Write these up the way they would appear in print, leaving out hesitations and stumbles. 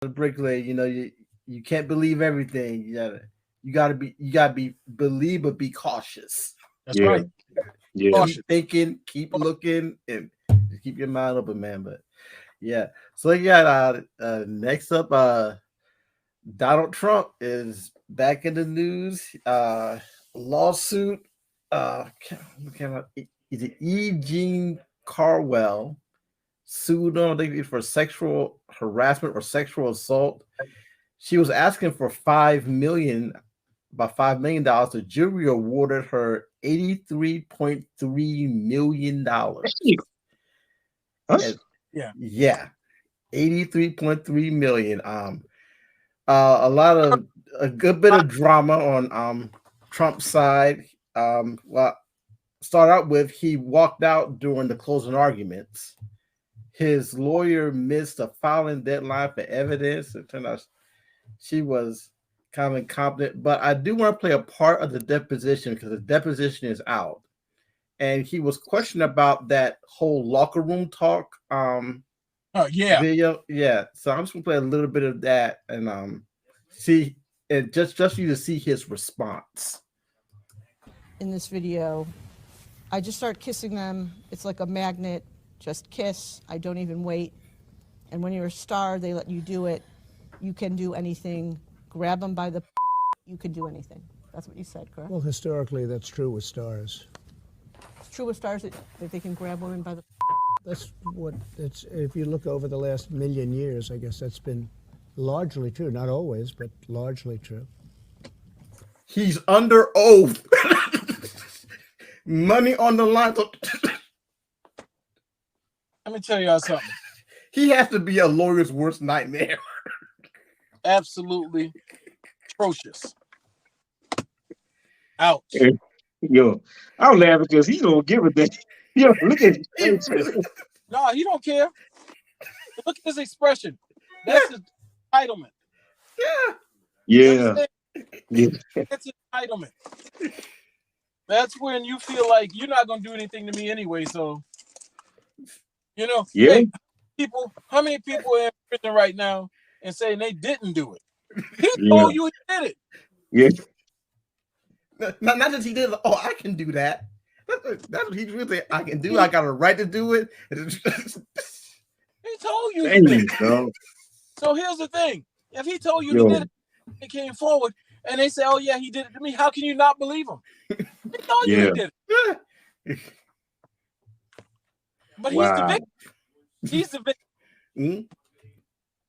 the bricklayer, you can't believe everything. You gotta be believe, but be cautious. That's right. Yeah. Keep thinking, keep looking, and just keep your mind open, man. But yeah, so you got next up, Donald Trump is back in the news. Lawsuit. Is it E. Jean Carwell sued on, I think, for sexual harassment or sexual assault. She was asking for about $5 million. The jury awarded her $83.3 million. Huh? Yeah, 83.3 million. A good bit of drama on Trump's side. Well, start out with, he walked out during the closing arguments. His lawyer missed a filing deadline for evidence. It turned out she was kind of incompetent. But I do want to play a part of the deposition because the deposition is out. And he was questioned about that whole locker room talk video. Yeah. So I'm just gonna play a little bit of that and see, and just for you to see his response. In this video, I just start kissing them. It's like a magnet. Just kiss. I don't even wait. And when you're a star, they let you do it. You can do anything. Grab them by the you can do anything. That's what you said, correct? Well, historically, that's true with stars. It's true with stars that they can grab women by the That's what it's. If you look over the last million years, I guess that's been largely true. Not always, but largely true. He's under oath. Money on the line. Let me tell y'all something. He has to be a lawyer's worst nightmare. Absolutely atrocious. Ouch. Yo, I'm laughing because he don't give a damn. Yo, look at his face. No, he don't care. Look at his expression. That's his entitlement. Yeah. That's entitlement. That's when you feel like you're not gonna do anything to me anyway. So, Yeah. hey, how many people are in prison right now and saying they didn't do it? He told you he did it. Yeah. Not that he did. Oh, I can do that. That's what he really. I can do. I got a right to do it. He told you he did it. So here's the thing: if he told you he did it, he came forward and they say, "Oh yeah, he did it to me." How can you not believe him? He told you he did it. But he's the victim. He's the victim. Mm-hmm.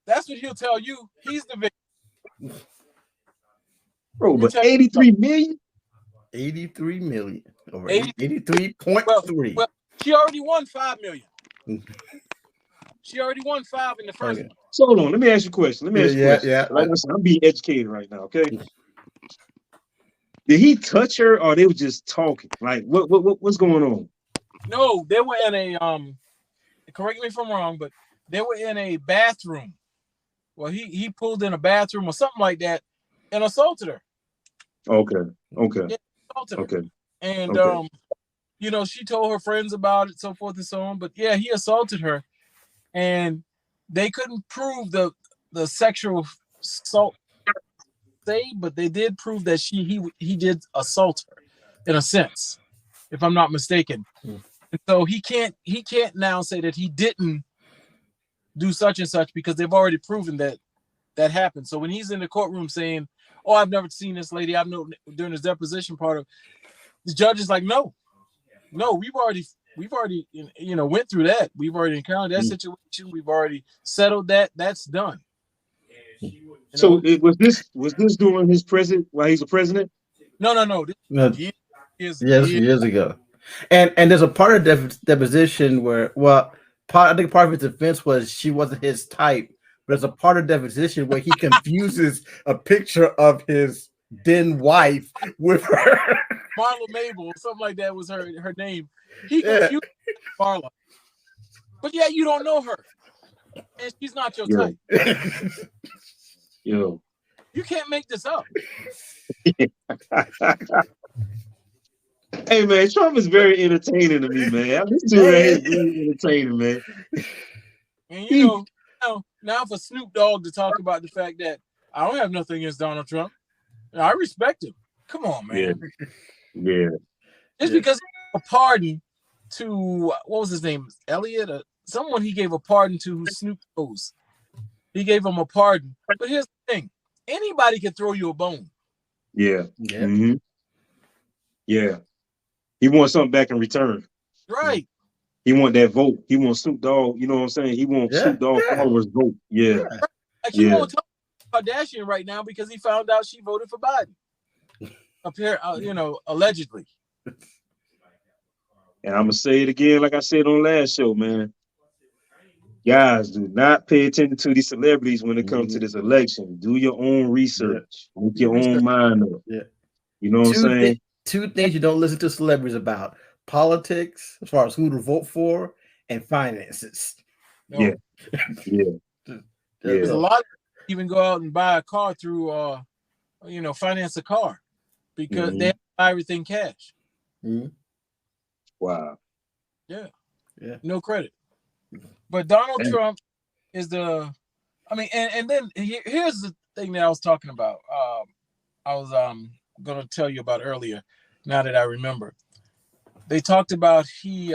That's what he'll tell you. He's the victim. Bro, but 83 million? 83 million. Over 83.3. Well, she already won $5 million. She already won 5 in the first one. So hold on, let me ask you a question. Yeah. Like I said, I'm being educated right now, okay? Did he touch her or they were just talking? Like what's going on? No, they were in a correct me if I'm wrong, but they were in a bathroom. Well, he pulled in a bathroom or something like that and assaulted her. Okay. Yeah, assaulted her. And she told her friends about it, so forth and so on. But yeah, he assaulted her, and they couldn't prove the sexual assault, but they did prove that he did assault her, in a sense, if I'm not mistaken. And so he can't now say that he didn't do such and such because they've already proven that happened. So when he's in the courtroom saying, "Oh, I've never seen this lady," I've known during his deposition part of the judge is like, no, we've already went through that. We've already encountered that situation. We've already settled that. That's done. So was this during his president while he's a president? No. Years ago. And there's a part of deposition where, I think part of his defense was she wasn't his type. But there's a part of deposition where he confuses a picture of his then wife with her. Marla Mabel or something like that was her name. He confused Marla. But yeah, you don't know her. And she's not your type. Yo. You can't make this up. Hey man, Trump is very entertaining to me, man. This dude is very entertaining, man. And now for Snoop Dogg to talk about the fact that I don't have nothing against Donald Trump. I respect him. Come on, man. Yeah. Just because he gave a pardon to, what was his name? Elliot? Or someone he gave a pardon to who Snoop knows. He gave him a pardon. But here's the thing. Anybody can throw you a bone. Yeah. Mm-hmm. Yeah. He wants something back in return. Right. He want that vote. He wants Snoop Dogg. You know what I'm saying? He wants Snoop Dogg followers vote. Yeah. Like he won't talk about Kardashian right now because he found out she voted for Biden. Allegedly. And I'm gonna say it again, like I said on last show, man. Guys, do not pay attention to these celebrities when it comes to this election. Do your own research. Make your own mind up. Yeah. You know what I'm saying? Two things you don't listen to celebrities about: politics, as far as who to vote for, and finances. Yeah. There's a lot of people even go out and buy a car through finance a car because they have to buy everything cash. Wow. Yeah. No credit. But Donald Trump is and then here's the thing that I was talking about. I was going to tell you about earlier, now that I remember. They talked about he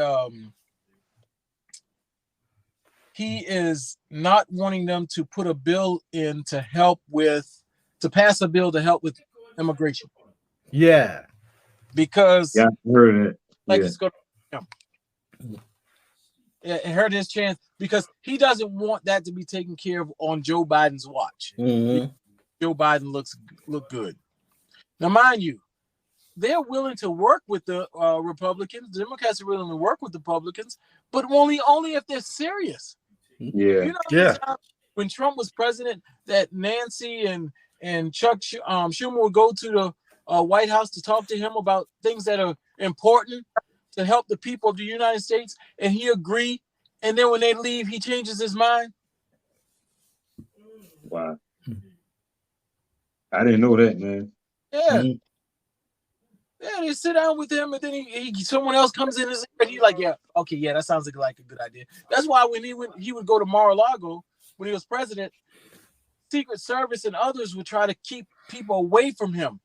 is not wanting them to put a bill in to pass a bill to help with immigration. Yeah. Because I heard it. It's going to it hurt his chance because he doesn't want that to be taken care of on Joe Biden's watch. Joe Biden look good. Now, mind you, they're willing to work with the Republicans. The Democrats are willing to work with the Republicans, but only if they're serious. Yeah. When Trump was president, that Nancy and Chuck Schumer would go to the White House to talk to him about things that are important to help the people of the United States, and he agreed. And then when they leave, he changes his mind. Wow. I didn't know that, man. Yeah. Yeah, they sit down with him, and then someone else comes in and he's like, that sounds like a good idea. That's why when he would go to Mar-a-Lago when he was president, Secret Service and others would try to keep people away from him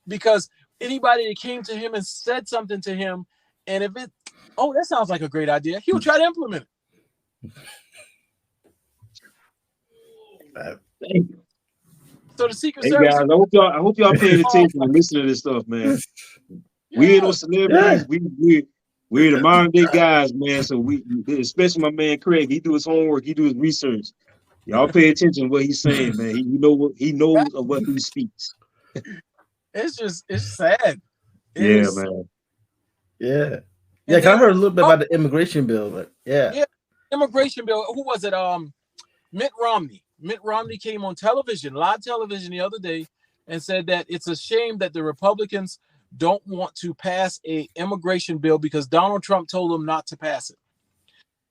because anybody that came to him and said something to him, and if that sounds like a great idea, he would try to implement it. So the Secret Service. Guys, I hope y'all paying attention and listening to this stuff, man. We ain't no celebrities. We're the modern day guys, man. So especially my man Craig, he do his homework, he do his research. Y'all pay attention to what he's saying, man. He knows of what he speaks. It's sad. Man. Yeah. Yeah, I heard a little bit about the immigration bill, but immigration bill. Who was it? Mitt Romney. Mitt Romney came on live television the other day, and said that it's a shame that the Republicans don't want to pass a immigration bill because Donald Trump told them not to pass it.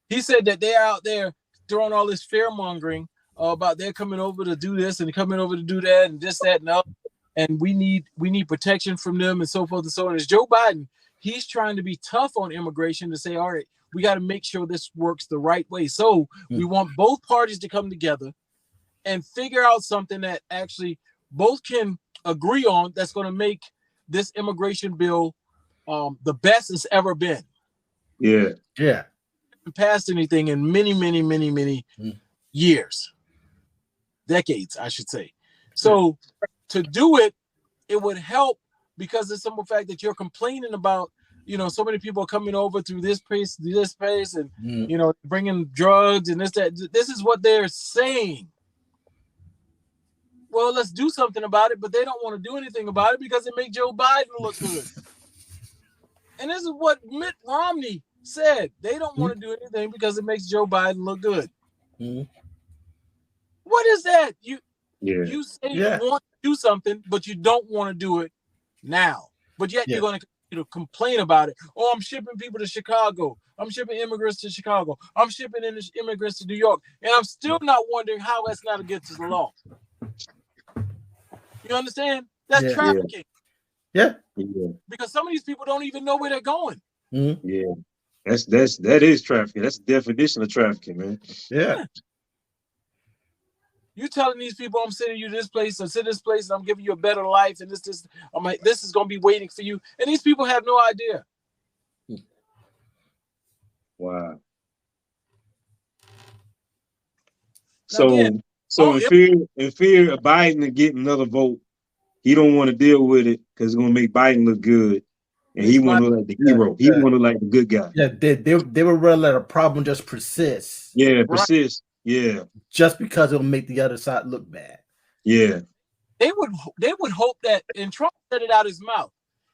He said that they're out there throwing all this fear mongering about they're coming over to do this and coming over to do that and this, that, and other, and we need protection from them and so forth and so on. As Joe Biden, he's trying to be tough on immigration to say, all right, we got to make sure this works the right way. So we want both parties to come together and figure out something that actually both can agree on that's going to make this immigration bill the best it's ever been. Yeah. Passed anything in many, many, many, many years. Decades, I should say. So to do it, it would help because of some of the fact that you're complaining about, so many people are coming over through this place, and, bringing drugs and this, that. This is what they're saying. Well, let's do something about it, but they don't want to do anything about it because it makes Joe Biden look good. And this is what Mitt Romney said. They don't want to do anything because it makes Joe Biden look good. What is that? You say you want to do something, but you don't want to do it now. But yet you're going to complain about it. Oh, I'm shipping people to Chicago. I'm shipping immigrants to Chicago. I'm shipping immigrants to New York. And I'm still not wondering how that's not against the law. You understand? That's trafficking. Yeah. Because some of these people don't even know where they're going. That is trafficking. That's the definition of trafficking, man. Yeah. You telling these people I'm sending you this place or send this place and I'm giving you a better life and this I'm like, this is gonna be waiting for you. And these people have no idea. Wow. Now, again, So in fear of Biden to get another vote, he don't want to deal with it because it's gonna make Biden look good. And he want to look like the hero. He want to look like the good guy. Yeah, they would rather let a problem just persist. Yeah, persist. Yeah. Just because it'll make the other side look bad. Yeah. They would hope that, and Trump said it out his mouth.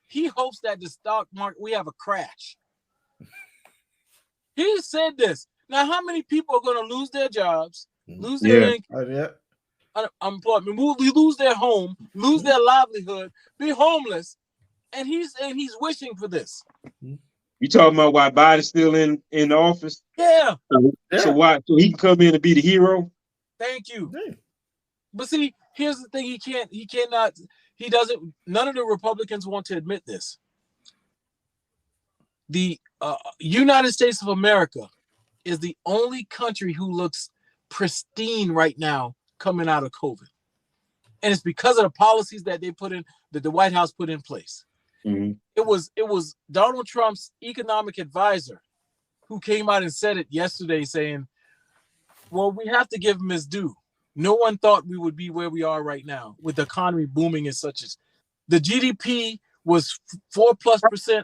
He hopes that the stock market, we have a crash. He said this. Now, how many people are going to lose their jobs, lose their income, unemployment, lose their home, lose their livelihood, be homeless, and he's wishing for this. You talking about why Biden's still in the office? Yeah. So why? So he can come in and be the hero? Thank you. Yeah. But see, here's the thing: none of the Republicans want to admit this. The United States of America is the only country who looks pristine right now coming out of COVID. And it's because of the policies that they put in, that the White House put in place. Mm-hmm. It was Donald Trump's economic advisor who came out and said it yesterday, saying, well, we have to give him his due. No one thought we would be where we are right now with the economy booming as such as the GDP was 4+%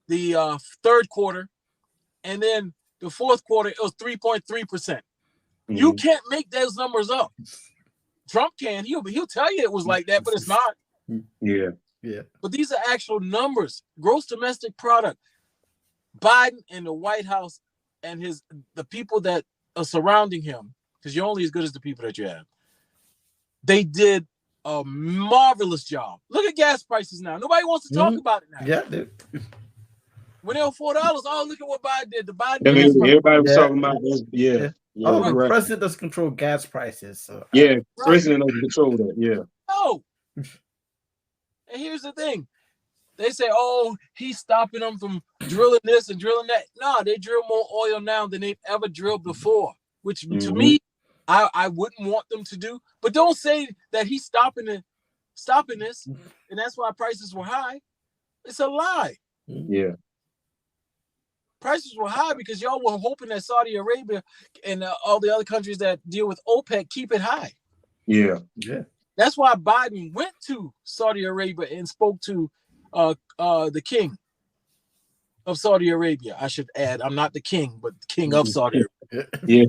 the third quarter, and then the fourth quarter it was 3.3%. You can't make those numbers up. Trump can. He'll tell you it was like that, but it's not. Yeah. But these are actual numbers. Gross domestic product. Biden and the White House and the people that are surrounding him, because you're only as good as the people that you have. They did a marvelous job. Look at gas prices now. Nobody wants to talk about it now. Yeah. When they were $4, oh, look at what Biden did. The Biden everybody was talking about this. Yeah. The president does control gas prices. So president doesn't control that. Yeah. No. And here's the thing. They say, oh, he's stopping them from drilling this and drilling that. No, they drill more oil now than they've ever drilled before, which to me, I wouldn't want them to do. But don't say that he's stopping this, and that's why prices were high. It's a lie. Yeah. Prices were high because y'all were hoping that Saudi Arabia and all the other countries that deal with OPEC keep it high. Yeah. That's why Biden went to Saudi Arabia and spoke to the king of Saudi Arabia. I should add, I'm not the king, but the king of Saudi Arabia. Yeah.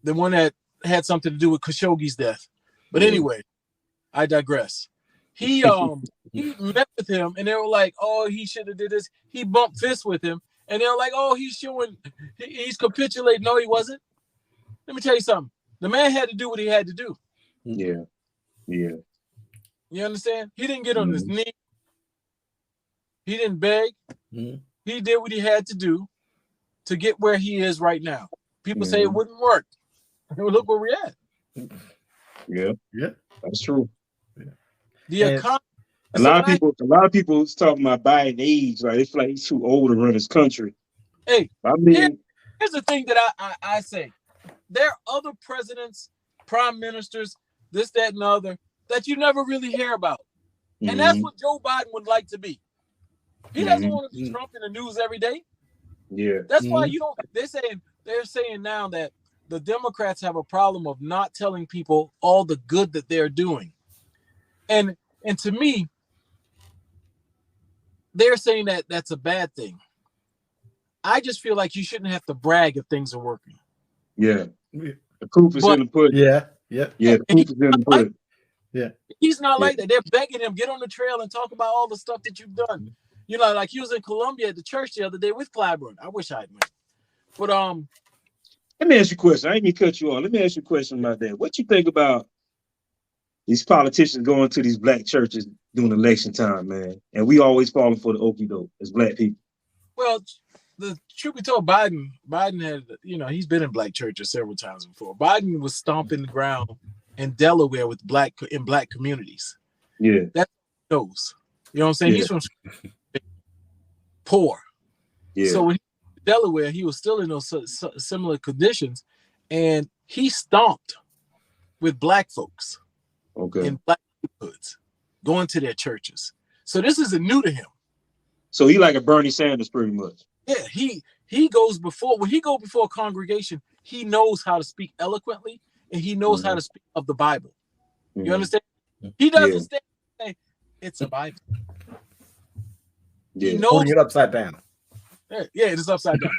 The one that had something to do with Khashoggi's death. But anyway, I digress. He met with him and they were like, oh, he should have did this. He bumped fists with him and they were like, oh, he's capitulating. No, he wasn't. Let me tell you something. The man had to do what he had to do. Yeah. You understand? He didn't get on his knee. He didn't beg. He did what he had to do to get where he is right now. People say it wouldn't work. Look where we're at. Yeah. That's true. The economy. A lot of people is talking about Biden age, like they feel like he's too old to run his country. Hey, I mean, here's the thing that I say. There are other presidents, prime ministers, this, that, and other that you never really hear about. And that's what Joe Biden would like to be. He doesn't want to be Trump in the news every day. Yeah. That's why you don't. They're saying now that the Democrats have a problem of not telling people all the good that they're doing. And to me, they're saying that that's a bad thing. I just feel like you shouldn't have to brag if things are working. Yeah. The proof is in the pudding. Yeah. The proof is in the pudding. Yeah. He's not like that. They're begging him, get on the trail and talk about all the stuff that you've done. You know, like he was in Columbia at the church the other day with Clyburn. I wish I had went. But let me ask you a question. I ain't gonna cut you off. Let me ask you a question about that. What you think about these politicians going to these black churches during election time, man? And we always falling for the okie doke as black people. Well, the truth be told, Biden had, he's been in black churches several times before. Biden was stomping the ground in Delaware with black communities. Yeah. That knows. You know what I'm saying? Yeah. He's from poor. Yeah. So when he was in Delaware, he was still in those similar conditions. and he stomped with black folks in black neighborhoods, going to their churches. So this isn't new to him. So he like a Bernie Sanders pretty much. Yeah, he goes before, when he go before a congregation, he knows how to speak eloquently, and he knows how to speak of the Bible. You understand? He doesn't stand and say it's a Bible. He knows it upside down. Yeah, it's upside down.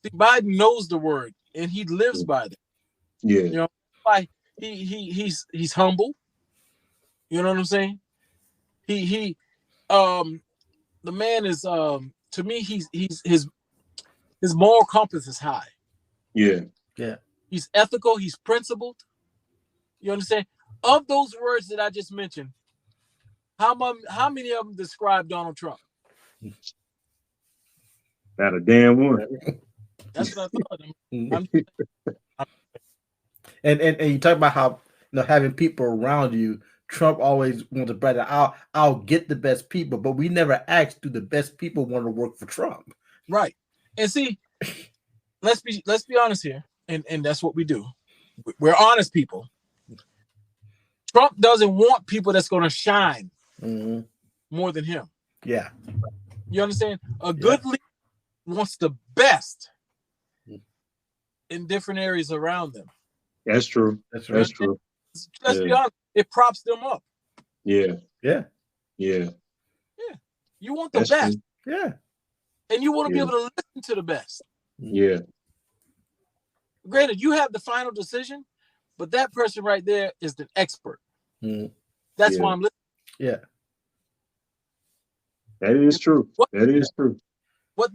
See, Biden knows the word, and he lives by that. Yeah, you know, like he's humble. You know what I'm saying? The man is to me, his moral compass is high. Yeah. He's ethical. He's principled. You understand? Of those words that I just mentioned, how many of them describe Donald Trump? Not a damn one. That's what I thought. And you talk about how, you know, having people around you. Trump always wants to brag that I'll get the best people, but we never asked, do the best people want to work for Trump? Right. And see, let's be honest here, and that's what we do. We're honest people. Trump doesn't want people that's going to shine more than him. Yeah. You understand? A good leader wants the best in different areas around them. That's true. That's true. Let's be honest. It props them up. Yeah. You want the best. True. Yeah. And you want to be able to listen to the best. Yeah. Granted, you have the final decision, but that person right there is the expert. That's why I'm listening. Yeah. That is true. That is true. What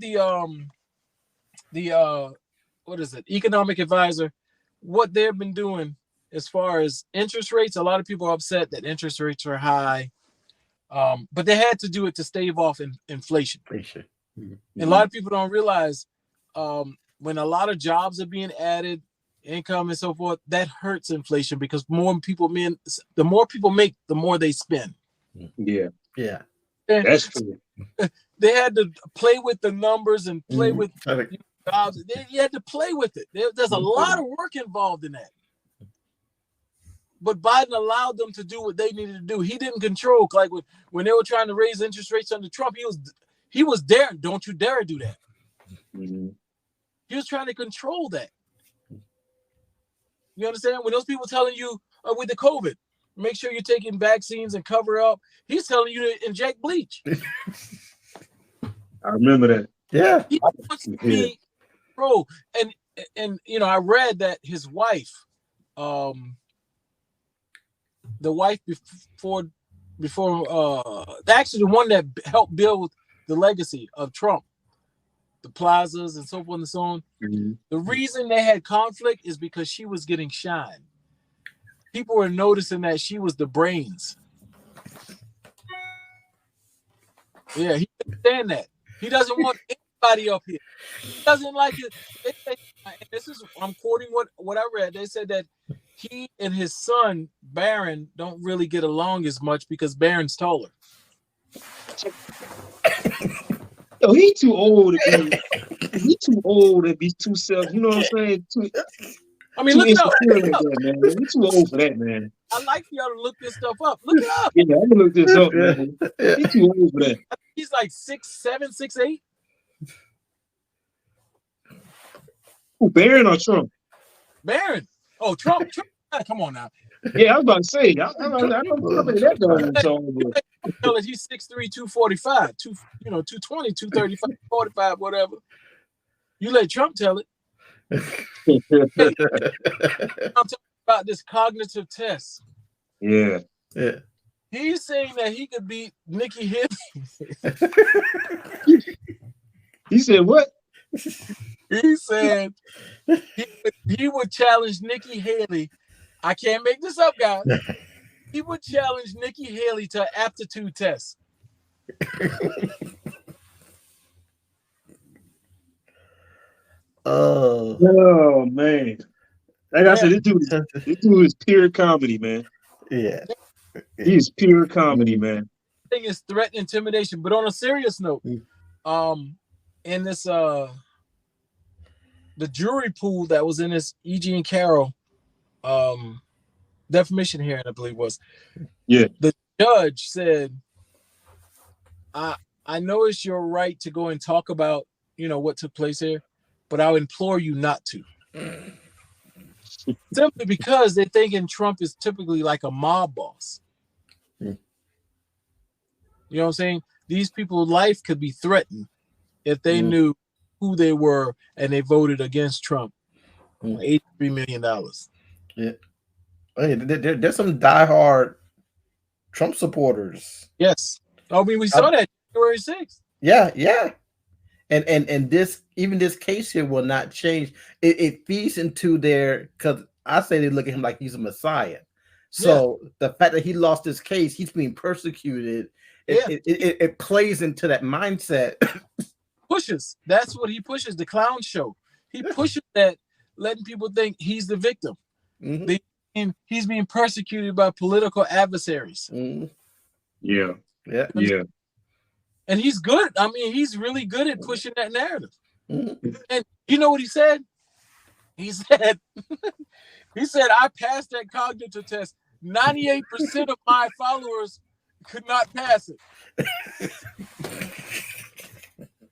what is it? Economic advisor, what they've been doing as far as interest rates, a lot of people are upset that interest rates are high. But they had to do it to stave off inflation. And a lot of people don't realize when a lot of jobs are being added, income and so forth, that hurts inflation because the more people make, the more they spend. Yeah. And that's true. They had to play with the numbers and play with jobs. You had to play with it. There's a lot of work involved in that. But Biden allowed them to do what they needed to do. He didn't control, like when they were trying to raise interest rates under Trump, he was daring, don't you dare do that. He was trying to control that. You understand? When those people telling you with the COVID, make sure you're taking vaccines and cover up, he's telling you to inject bleach. I remember that. Yeah. He wants to be pro. And you know, I read that his wife, the wife before actually the one that helped build the legacy of Trump, the plazas and so forth and so on. The reason they had conflict is because she was getting shine. People were noticing that she was the brains. Yeah, he understand that. He doesn't want anybody up here. He doesn't like it. This is, I'm quoting what I read. They said that he and his son Barron don't really get along as much because Barron's taller. Yo, he too old to be too self. You know what I'm saying? I mean, look it up. Man. He's too old for that, man. I like for y'all to look this stuff up. Look it up. Yeah, I'm gonna look this up, man. He's too old for that. He's like 6'7", 6'8". Who, Barron or Trump? Barron. Oh, Trump. Come on now. Yeah, I was about to say. I don't know that dog. He's 6'3", 245, 220, 235, 45, whatever. You let Trump tell it. I'm talking about this cognitive test. Yeah. He's saying that he could beat Nikki Haley. He said what? He said he would challenge Nikki Haley. I can't make this up, guys. He would challenge Nikki Haley to an aptitude test. Oh man. Like I said, this dude is pure comedy, man. Yeah. He's pure comedy, man. Thing is threat and intimidation. But on a serious note, in this the jury pool that was in this E.G. and Carroll defamation hearing, I believe was. Yeah. The judge said, I know it's your right to go and talk about, what took place here, but I would implore you not to. Simply because they're thinking Trump is typically like a mob boss. You know what I'm saying? These people's life could be threatened if they knew who they were and they voted against Trump. $83 million. Yeah. Hey, there's some diehard Trump supporters. Yes. I mean, we saw that January 6th. Yeah. And this case here will not change. It feeds into their, because I say they look at him like he's a messiah. So the fact that he lost his case, he's being persecuted. It plays into that mindset. Pushes. That's what he pushes. The clown show. He pushes that, letting people think he's the victim. And he's being persecuted by political adversaries. Yeah. And he's good. I mean, he's really good at pushing that narrative. And you know what he said? He said, I passed that cognitive test. 98% of my followers could not pass it.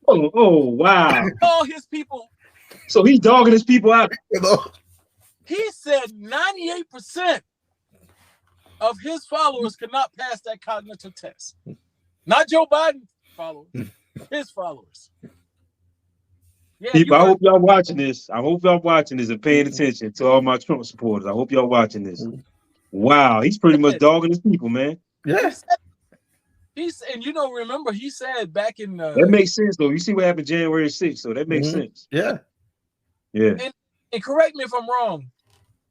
Oh, wow. All his people. So he's dogging his people out. He said 98% of his followers could not pass that cognitive test. Not Joe Biden followers, his followers. Yeah, people, I hope y'all watching this. I hope y'all watching this and paying attention to all my Trump supporters. I hope y'all watching this. Wow, he's pretty much dogging his people, man. Yes. And remember, he said back in that makes sense though. You see what happened January 6th, so that makes sense. Yeah. And correct me if I'm wrong.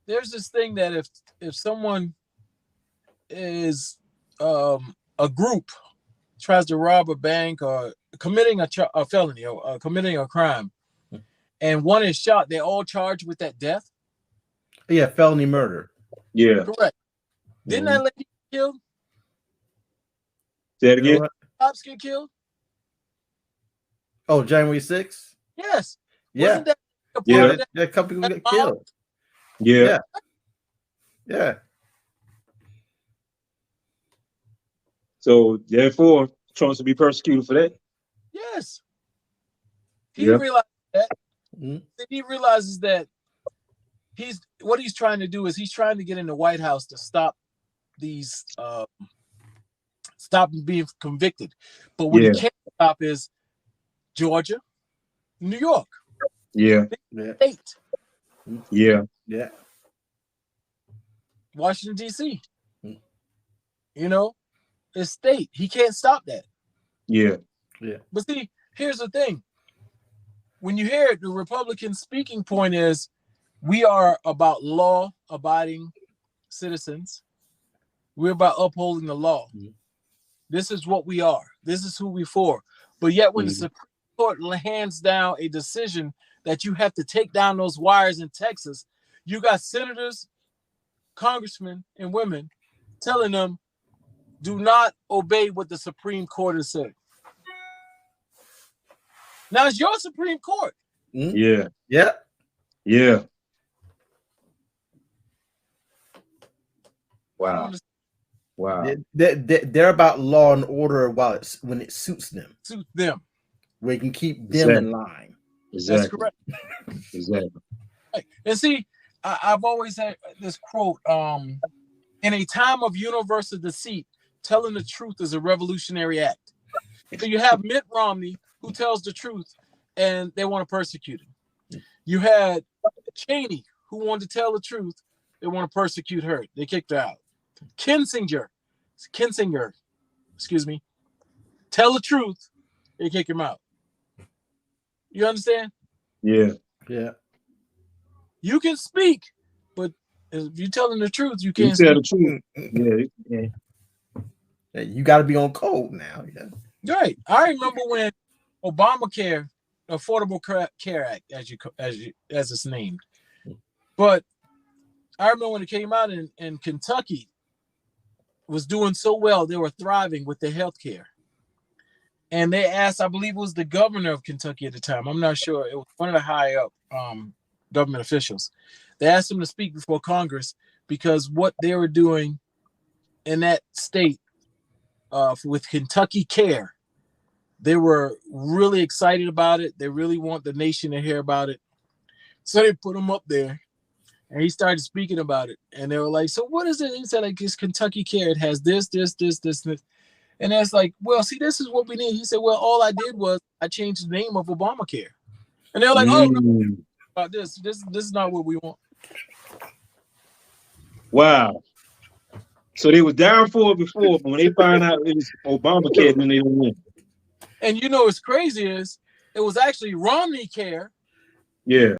There's this thing that if someone is a group tries to rob a bank or committing a felony or committing a crime, and one is shot, they're all charged with that death. Yeah, felony murder. Yeah, correct. Didn't that lady get killed? Say that again. Cops get killed. Oh, January 6th? Yes. Yeah. Wasn't that a part of that couple people get killed. Yeah. So therefore, Trump should be persecuted for that. Yes. He realized that. He realizes that what he's trying to do is he's trying to get in the White House to stop these stop being convicted. But what he can't stop is Georgia, New York. State. Yeah. Washington, D.C. It's state. He can't stop that. Yeah. But see, here's the thing. When you hear it, the Republican speaking point is we are about law-abiding citizens. We're about upholding the law. This is what we are. This is who we're for. But yet when the Supreme Court hands down a decision that you have to take down those wires in Texas, you got senators, congressmen, and women telling them, do not obey what the Supreme Court has said. Now it's your Supreme Court. Yeah. Wow. They're about law and order when it suits them. Where you can keep them in line. Exactly. That's correct. Exactly. And see, I've always had this quote, in a time of universal deceit, telling the truth is a revolutionary act. So you have Mitt Romney, who tells the truth, and they want to persecute him. You had Cheney, who wanted to tell the truth, they want to persecute her. They kicked her out. Kinzinger, tell the truth, they kick him out. You understand? Yeah. You can speak, but if you're telling the truth, you can't tell speak. the truth. Yeah, you got to be on code now. Right. I remember when Obamacare, Affordable Care Act, as it's named. But I remember when it came out in Kentucky was doing so well, they were thriving with their health care. and they asked, I believe it was the governor of Kentucky at the time. I'm not sure. It was one of the high up government officials. They asked him to speak before Congress because what they were doing in that state with Kentucky Care, they were really excited about it. They really want the nation to hear about it. So they put him up there, and he started speaking about it. And they were like, so what is it? He said, like, it's Kentucky Care. It has this. And that's like, well, see, this is what we need. He said, well, all I did was I changed the name of Obamacare. And they were like, oh, no, about this. This is not what we want. Wow. So they was down for it before, but when they find out it was Obamacare, then they don't win. And you know what's crazy is it was actually Romney Care. Yeah.